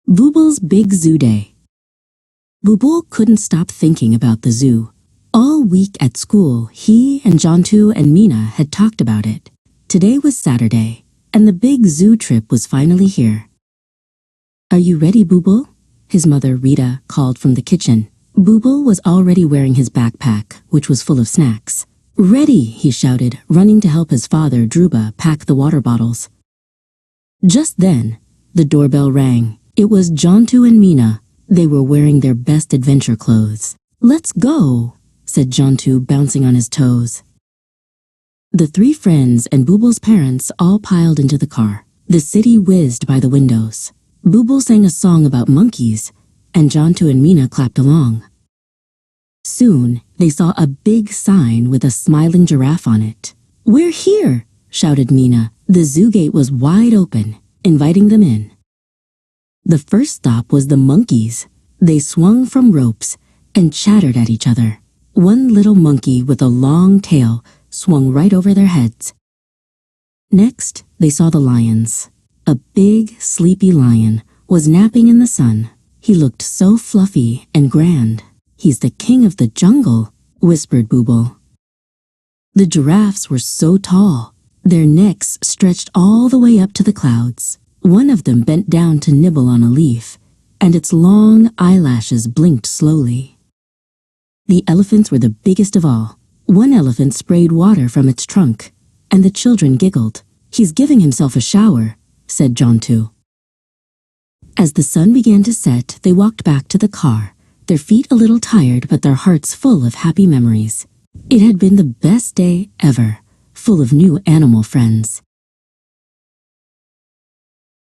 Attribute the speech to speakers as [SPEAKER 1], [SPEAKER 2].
[SPEAKER 1] Bubul's Big Zoo Day. Bubul couldn't stop thinking about the zoo. All week at school, he and Jontu and Mina had talked about it. Today was Saturday, and the big zoo trip was finally here. "Are you ready, Bubul?" his mother Rita called from the kitchen. Bubul was already wearing his backpack, which was full of snacks. "Ready," he shouted, running to help his father Dhruba pack the water bottles. Just then, the doorbell rang. It was Jontu and Mina. They were wearing their best adventure clothes. "Let's go," said Jontu, bouncing on his toes. The three friends and Bubul's parents all piled into the car. The city whizzed by the windows. Bubul sang a song about monkeys, and Jontu and Mina clapped along. Soon, they saw a big sign with a smiling giraffe on it. "We're here," shouted Mina. The zoo gate was wide open, inviting them in. The first stop was the monkeys. They swung from ropes and chattered at each other. One little monkey with a long tail swung right over their heads. Next, they saw the lions. A big, sleepy lion was napping in the sun. He looked so fluffy and grand. "He's the king of the jungle," whispered Bubul. The giraffes were so tall. Their necks stretched all the way up to the clouds. One of them bent down to nibble on a leaf, and its long eyelashes blinked slowly. The elephants were the biggest of all. One elephant sprayed water from its trunk, and the children giggled. "He's giving himself a shower," said Jontu. As the sun began to set, they walked back to the car, their feet a little tired but their hearts full of happy memories. It had been the best day ever, full of new animal friends.